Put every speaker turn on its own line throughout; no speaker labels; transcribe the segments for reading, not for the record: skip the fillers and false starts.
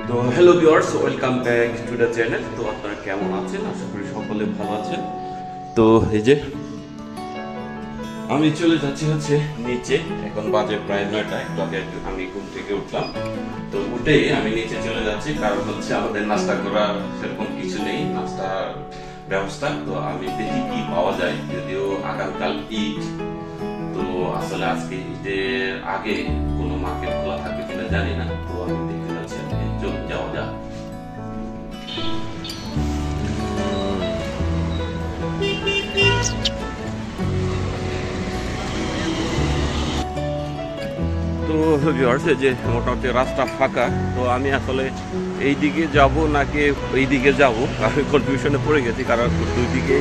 তো hello viewers, welcome back to the channel. তো আপনারা কেমন আছেন? আশা করি সকলে ভালো আছেন। তো এই যে আমি চলে যাচ্ছি নিচে। এখন বাজে প্রায় 9টা। একটু আগে আমি ঘুম থেকে উঠলাম। তো উঠেই আমি নিচে চলে যাচ্ছি, কারণ আমাদের নাস্তা করার সেরকম কিছু নেই, নাস্তার ব্যবস্থা। তো আমি দেখি কি পাওয়া যায়, যদিও আগামীকাল ঈদ। তো আসলে আজকে ঈদের আগে কোনো মার্কেট খোলা থাকবে কিনা জানি না। তো আমি দেখতে যাচ্ছি, চলুন যাওয়া যাক। তো ভিউয়ার্স, যে মোটামুটি রাস্তা ফাঁকা। তো আমি আসলে এই দিকে যাব নাকি এই দিকে যাব, আমি কনফিউশনে পড়ে গেছি, কারণ দুই দিকে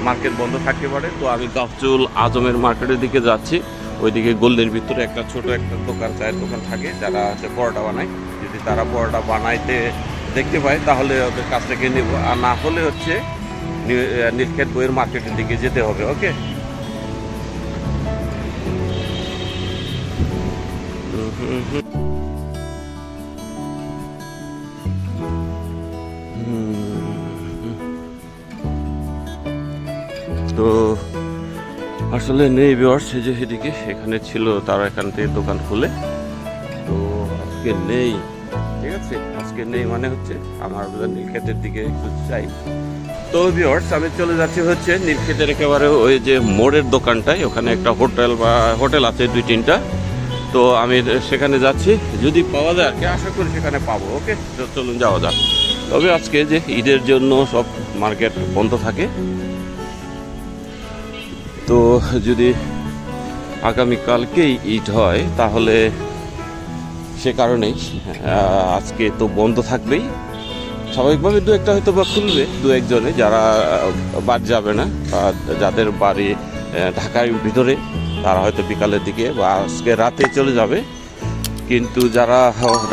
মার্কেট বন্ধ থাকতে পারে। তো আমি গাফচুল আজমের মার্কেটের দিকে যাচ্ছি। ওইদিকে গোল্ডের ভিতরে একটা ছোট একটা দোকান, চায়ের দোকান থাকে, যারা পরোটা বানায়। যদি তারা পরোটা বানাইতে দেখতে পাই তাহলে ওদের কাছ থেকে নেব, আর না হলে নীলক্ষেত বইয়ের মার্কেটের দিকে যেতে হবে। ওকে, তো আসলে নেই ভিউয়ার্স, যে সেদিকে এখানে ছিল, তারা এখান থেকে দোকান খুলে। তো আজকে নেই, ঠিক আছে, আজকে নেই মানে আমার নীলক্ষেতের দিকে একটু চাই। তো ভিউয়ার্স, আমি চলে যাচ্ছি নীলক্ষেতের একেবারে ওই যে মোড়ের দোকানটায়। ওখানে একটা হোটেল আছে 2-3টা। তো আমি সেখানে যাচ্ছি, যদি পাওয়া যায় আর কি, আশা করি সেখানে পাবো। ওকে, চলুন যাওয়া যাক। তবে আজকে যে ঈদের জন্য সব মার্কেট বন্ধ থাকে, তো যদি আগামীকালকেই ঈদ হয় তাহলে সে কারণেই আজকে তো বন্ধ থাকবেই। স্বাভাবিকভাবে দু একটা হয়তো বা খুলবে, দু একজনে যারা বাড়ি যাবে না, যাদের বাড়ি ঢাকার ভিতরে, তারা হয়তো বিকালের দিকে বা আজকে রাতে চলে যাবে। কিন্তু যারা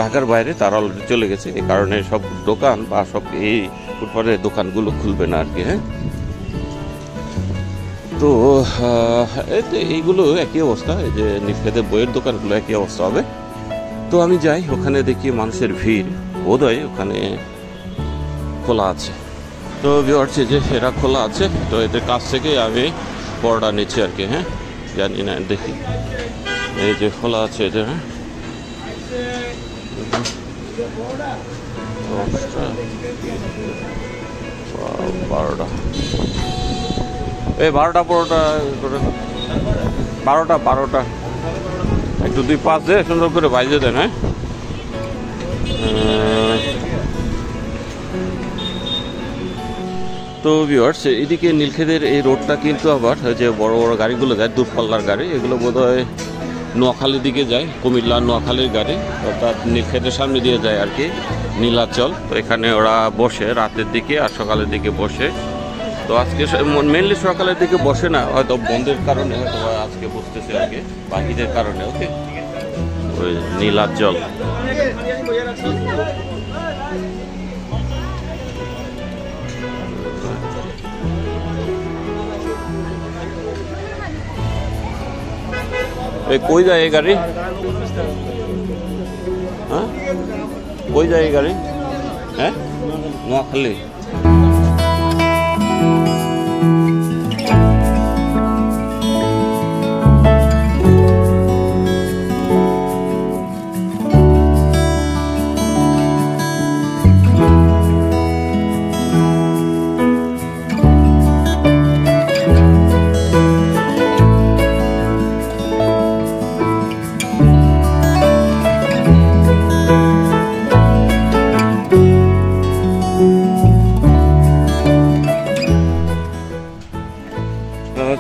ঢাকার বাইরে তারা অলরেডি চলে গেছে। এই কারণে সব দোকান বা সব এই ফুটপাতের দোকানগুলো খুলবে না আর কি। হ্যাঁ, তো এইগুলো একই অবস্থা, এই যে নীলক্ষেতের বইয়ের দোকানগুলো একই অবস্থা হবে। তো আমি যাই, ওখানে দেখি মানুষের ভিড়, বোধহয় ওখানে খোলা আছে। তো ভিউয়ার্স, যে এরা খোলা আছে, তো এদের কাছ থেকে আমি পরোটা নিচ্ছি আর কি। হ্যাঁ, জানি না, দেখি এই যে খোলা আছে এদের। হ্যাঁ, 12টা, এই 12টা পরোটা, 12টা একটু 2-5 দিয়ে সুন্দর করে ভাইজে দেন। হ্যাঁ, তো ভিউয়ার্স, এদিকে নীলক্ষেতের এই রোডটা কিন্তু আবার যে বড় বড় গাড়িগুলো যায়, দূরপাল্লার গাড়ি, এগুলো বোধহয় নোয়াখালীর দিকে যায়, কুমিল্লা নোয়াখালীর গাড়ি, অর্থাৎ নীলক্ষেতের সামনে দিয়ে যায় আর কি, নীলাচল। তো এখানে ওরা বসে রাতের দিকে আর সকালের দিকে বসে। তো আজকে মেনলি সকালের দিকে বসে না, হয়তো বন্ধের কারণে হয়তো আজকে বসতেছে আর কি, বা ঈদের কারণে। ওকে, ওই নীলাচল। কই যায় এই গাড়ি? হ্যাঁ, কই যায় এই গাড়ি? হ্যাঁ, নোয়াখালী।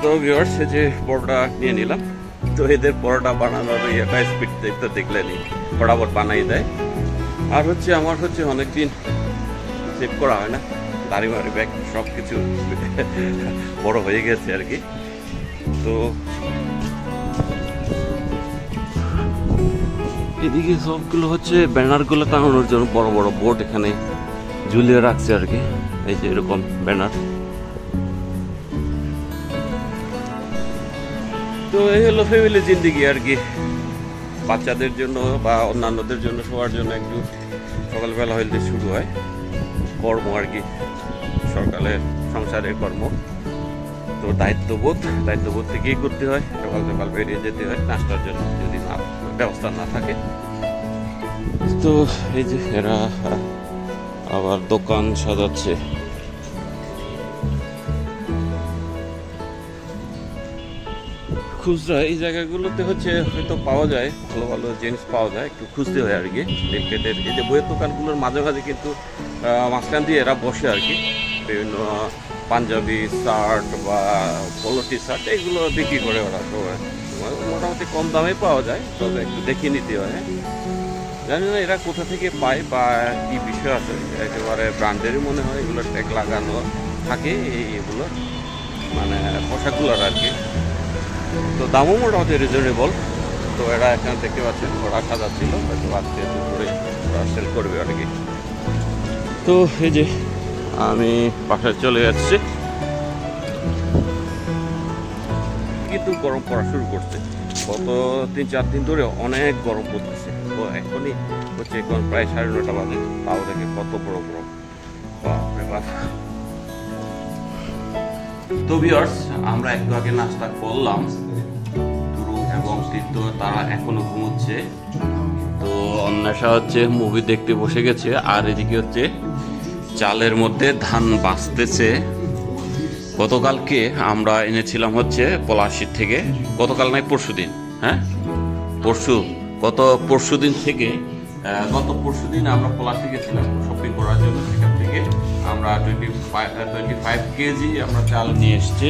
তো ভিউয়ার্স, যে পরোটা নিয়ে নিলাম। তো এদের পরোটা বানানোর একটা স্পিড তো দেখলেনি, ফটাফট বানাই দেয়। আর আমার অনেকদিন সেভ করা হয় না, দাড়ি মারি ব্যাগ সব কিছু বড় হয়ে গেছে আর কি। তো এদিকে সবগুলো ব্যানারগুলো টাঙানোর জন্য বড় বড় বোর্ড এখানে ঝুলিয়ে রাখছে আর কি, এই যে এরকম ব্যানার। তো এই হলো ফ্যামিলি জিন্দিগি আর কি। বাচ্চাদের জন্য বা অন্যান্যদের জন্য সবার জন্য একটু সকালবেলা হইলে শুরু হয় কর্ম আর কি, সকালের সংসারের কর্ম। তো দায়িত্ববোধ থেকেই করতে হয়, সকাল সকাল বেরিয়ে যেতে হয় নাস্তার জন্য যদি না ব্যবস্থা না থাকে। তো এই যে এরা আবার দোকান সাজাচ্ছে। খুচরা এই জায়গাগুলোতে হচ্ছে হয়তো পাওয়া যায়, ভালো ভালো জিনিস পাওয়া যায়, একটু খুঁজতে হয় আর কি। মিল্কেটের এই যে বইয়ের দোকানগুলোর মাঝে মাঝে কিন্তু মাঝখান দিয়ে এরা বসে আর কি, বিভিন্ন পাঞ্জাবি শার্ট বা পোলো টি শার্ট এগুলো বিক্রি করে ওরা। তো মোটামুটি কম দামে পাওয়া যায়, তবে একটু দেখিয়ে নিতে হয়। জানি না এরা কোথা থেকে পায় বা কী বিষয় আছে, একেবারে ব্র্যান্ডেরই মনে হয়, এগুলো ট্যাগ লাগানো থাকে এগুলো মানে পোশাকগুলোর আর কি। তো দামও মোটামুটি রিজনেবল। তো এরা এখানে দেখতে পাচ্ছেন ওরা সাজাচ্ছিল, হয়তো আজকে দুপুরে ওরা সেল করবে আর কি। তো এই যে আমি বাসায় চলে যাচ্ছি, কিন্তু গরম পড়া শুরু করছে। গত 3-4 দিন ধরে অনেক গরম পড়তেছে। তো এখনই হচ্ছে এখন প্রায় 9:30 বাজে, তাও দেখে কত বড় গরম। তো ভিউয়ার্স, আমরা একটু আগে নাস্তা করলাম, তুরু এবং তীর্থ তারা এখনো ঘুমোচ্ছে। তো অন্বেষা হচ্ছে মুভি দেখতে বসে গেছে, আর এদিকে হচ্ছে চালের মধ্যে ধান বাঁচতেছে। গতকালকে আমরা এনেছিলাম হচ্ছে পলাশির থেকে, গতকাল নাই পরশুদিন, হ্যাঁ পরশুদিন থেকে গত পরশুদিন আমরা পলাশি গেছিলাম শপিং করার জন্য। সেখান থেকে আমরা 25 কেজি আমরা চাল নিয়ে এসছি।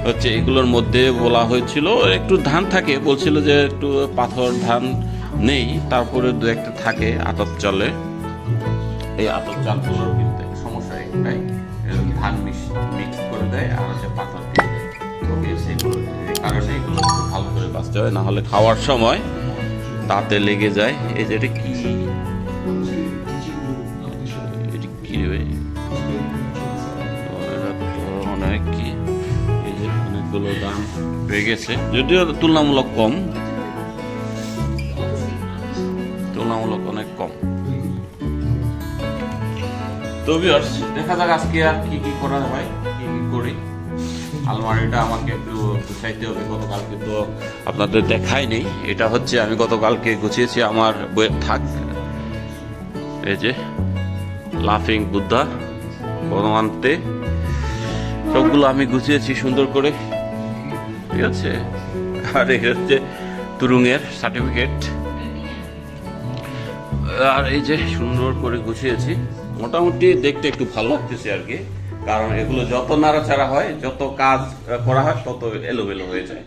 হচ্ছে এগুলোর মধ্যে বলা হয়েছিল একটু ধান থাকে, বলছিল যে একটু পাথর ধান নেই, তারপরে 2-1টা থাকে আতপ চালে। এই আতপ চালগুলোর কিন্তু সমস্যা একটাই, ধান মিক্স করে দেয় আর হচ্ছে পাথর দিয়ে দেয়। সেগুলো এই কারণে এগুলো একটু ভালো করে বাঁচতে হয়, না হলে খাওয়ার সময় দাঁতে লেগে যায়। এই যে এটা কি রে, অনেক কি, এই যে অনেকগুলো দাম হয়ে গেছে, যদিও তুলনামূলক অনেক কম। তো ভিউয়ার্স, দেখা যাক আজকে আর কি কি করা হয়, কি কি করি। আলমারিটা আমাকে একটু গুছাইতে হবে, গতকালকে তো আপনাদের দেখাইনি। এটা হচ্ছে আমি গতকালকে গুছিয়েছি আমার বইয়ের থাক। এই যে লাফিং বুদ্ধা বনমান্তে সবগুলো আমি গুছিয়েছি সুন্দর করে, ঠিক আছে। আর এই হচ্ছে তুরুঙের সার্টিফিকেট, আর এই যে সুন্দর করে গুছিয়েছি। মোটামুটি দেখতে একটু ভালো লাগতেছে আর কি, কারণ এগুলো যত নাড়াচাড়া হয়, যত কাজ করা হয়, তত এলোমেলো হয়ে যায়,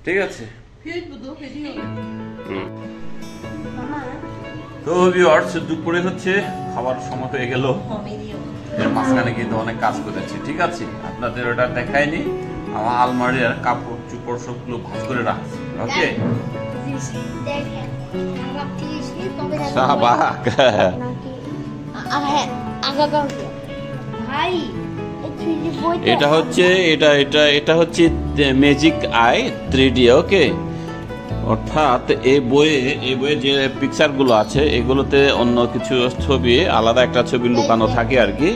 ঠিক আছে। তো ভিউয়ার্স, দুপুরে হচ্ছে খাবার সময় হয়ে গেল, এর মাঝখানে কিন্তু অনেক কাজ করেছি, ঠিক আছে। আপনাদের ওটা দেখায়নি, আমার আলমারি আর কাপড় চুপড় সবগুলো ভাঁজ করে রাখছি, ওকে। এটা হচ্ছে ম্যাজিক আই 3D, ওকে। অর্থাৎ এই বইয়ে যে পিকচার গুলো আছে, এগুলোতে অন্য কিছু ছবি, আলাদা একটা ছবি লুকানো থাকে আর কি।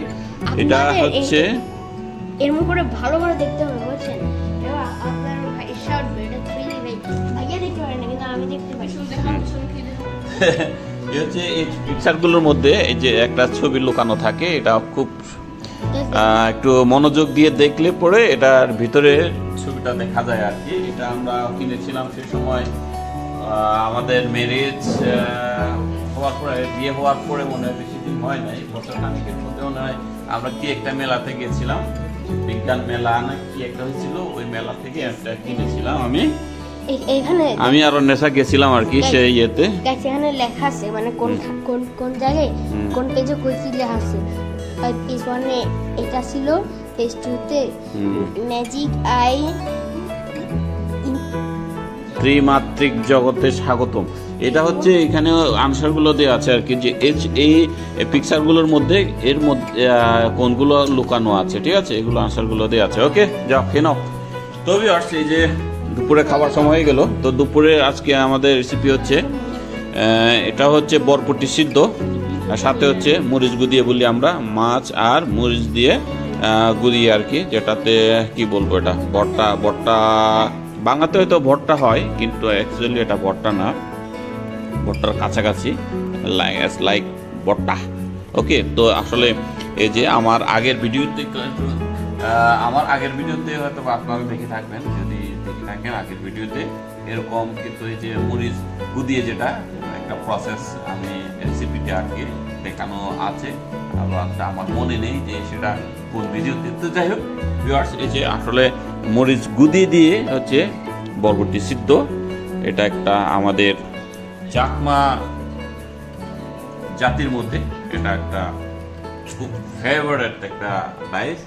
এটা হচ্ছে
এর উপরে ভালো করে দেখতে হবে, বুঝছেন? আপনার ভাই শর্ট ভিডিও 3D ভাইয়া দেখতে পারে না, কিন্তু আমি দেখতে পাই।
এই হচ্ছে এই পিকচারগুলোর মধ্যে এই যে একটা ছবি লুকানো থাকে, এটা খুব একটু মনোযোগ দিয়ে দেখলে পরে এটার ভিতরে ছবিটা দেখা যায় আর কি। এটা আমরা কিনেছিলাম সেই সময় আমাদের ম্যারেজ হওয়ার পরে, বিয়ে হওয়ার পরে মনে হয় বেশি দিন হয় নাই, বছর খানিকের মধ্যে মনে হয় আমরা কি একটা মেলাতে গেছিলাম, বিজ্ঞান মেলা না কি একটা হয়েছিল, ওই মেলা থেকে একটা কিনেছিলাম আমি আর নেশা গেছিলাম আর কি সেই ইয়েতে।
এখানে লেখা আছে মানে কোন জায়গায় কোন পেজে কই কি লেখা আছে। পেজ 1 এ এটা ছিল, পেজ 2 তে ম্যাজিক আই
ত্রিমাত্রিক জগতে স্বাগতম। এটা হচ্ছে এখানে আনসার গুলো দেওয়া আছে আর কি, যে এই পিকচার গুলোর মধ্যে এর মধ্যে কোনগুলো লুকানো আছে, ঠিক আছে। এগুলো আনসার গুলো দেওয়া আছে, ওকে। যাও খেয়ে নাও। তো ভিউয়ার্স, এই যে
দুপুরে খাবার সময় হয়ে গেল। তো দুপুরে আজকে আমাদের রেসিপি হচ্ছে এটা হচ্ছে বরবটি সিদ্ধ, আর সাথে হচ্ছে মরিচ গুদিয়ে বলি আমরা, মাছ আর মরিচ দিয়ে গুদিয়ে আর কি, যেটাতে কি বলবো এটা ভর্তা। ভর্তা বাংলাতে হয়তো ভর্তা হয়, কিন্তু অ্যাকচুয়ালি এটা ভর্তা না, ভর্তার কাছাকাছি, লাইক ভর্তা। ওকে, তো আসলে এই যে আমার আগের ভিডিওতে হয়তো আপনারা দেখে থাকবেন, যদি দেখে থাকেন আগের ভিডিওতে এরকম কিন্তু এই যে মরিচ গুদিয়ে যেটা একটা প্রসেস আমি রেসিপিটা আর কি দেখানো আছে, আমার মনে নেই যে সেটা কোন ভিডিওতে। তো যাই হোক ভিউয়ার্স, এই যে আসলে মরিচ গুদিয়ে দিয়ে হচ্ছে বরবটি সিদ্ধ, এটা একটা আমাদের চাকমা জাতির মধ্যে এটা একটা খুব ফেভারিট একটা রাইস।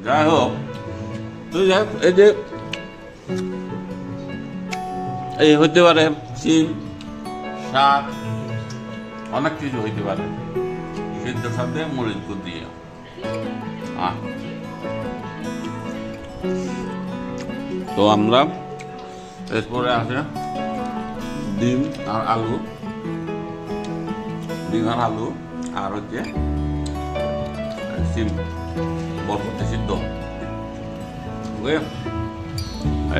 যাই হোক, তো যাই হোক, এই যে এই হইতে পারে সিম, শাক, অনেক কিছু হইতে পারে সিদ্ধর সাথে মরিচ গুদিয়ে। তো আমরা এরপরে আছে ডিম আর আলু, আর হচ্ছে সিম, বরবটি সিদ্ধ।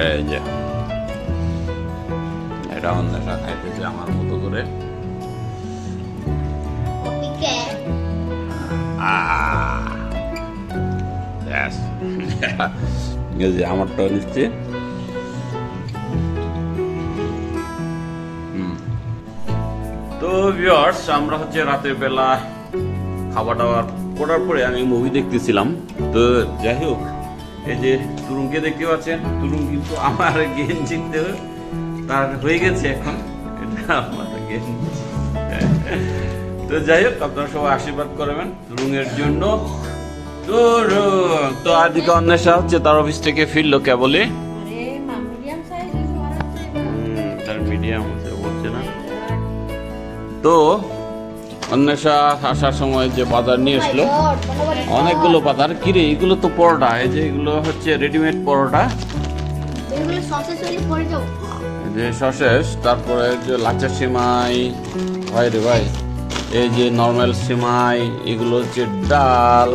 এই যে এটা অন্যটা খাইতেছে আমার মতো করে। আমারটা নিচ্ছে। তো ভিউয়ার্স, আমরা হচ্ছে রাতের বেলা খাবার দাবার করার পরে আমি মুভি দেখতেছিলাম। তো যাই হোক, এই যে তুরুংকে দেখতে পাচ্ছেন, তুরুং কিন্তু আমার গেম জিততে তার হয়ে গেছে এখন, এটা আমার গেম। তো যাই হোক, আপনারা সবাই আশীর্বাদ করবেন তুরুংয়ের জন্য। তো আজকে অন্বেষা হচ্ছে তার অফিস থেকে ফিরলো কেবলে, তার মিডিয়াম বলছে না। তো অন্বেষা আসার সময় যে বাজার নিয়ে আসলো, অনেকগুলো বাজার। কিরে, এগুলো তো পরোটা, এই যে এগুলো হচ্ছে রেডিমেড পরোটা, যে সসেস, তারপরে যে লাচ্চা সিমাই, ভাই রে ভাই, এই যে নর্মাল সিমাই, এগুলো হচ্ছে ডাল,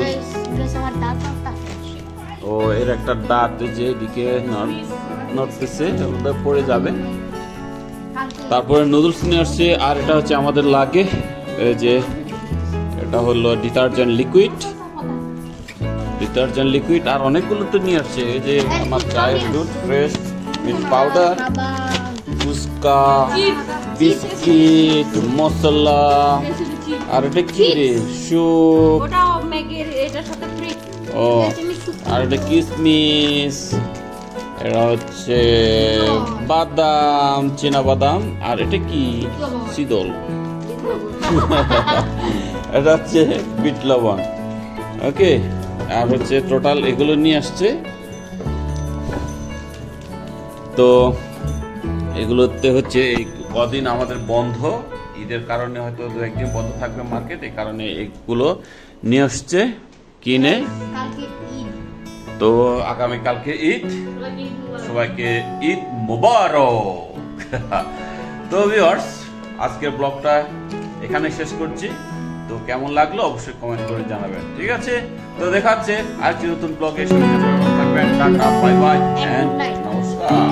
ও এর একটা দাঁত যে এদিকে নড়তেছে, পড়ে যাবে। তারপরে নুডলস নিয়ে আসছে, আর এটা হচ্ছে আমাদের লাগে এই যে এটা হলো ডিটারজেন্ট লিকুইড, আর অনেকগুলো তো নিয়ে আসছে। এই যে আমার চায়ের দুধ, fresh milk powder, fuchka, biscuit, মশলা, আর এটা কি রে, স্যুপ, ও আর এটা কিশমিশ, এটা হচ্ছে বাদাম, চীনা বাদাম, আর এটা কি শীতল, এটা হচ্ছে বিট লবণ। ওকে, আর হচ্ছে টোটাল এগুলো নিয়ে আসছে। তো এগুলোতে হচ্ছে এই কদিন আমাদের বন্ধ, ঈদের কারণে হয়তো 2-1 দিন বন্ধ থাকবে মার্কেট, এই কারণে এগুলো নিয়ে আসছে কিনে। তো আগামীকালকে ঈদ, সবাইকে ঈদ মোবারক। তো ভিউয়ার্স, আজকের ব্লগটা এখানে শেষ করছি। তো কেমন লাগলো অবশ্যই কমেন্ট করে জানাবেন, ঠিক আছে? তো দেখা হচ্ছে আরেকটি নতুন ব্লগে, সবাই ভালো থাকবেন, টাটা, বাই বাই, এন্ড নমস্কার।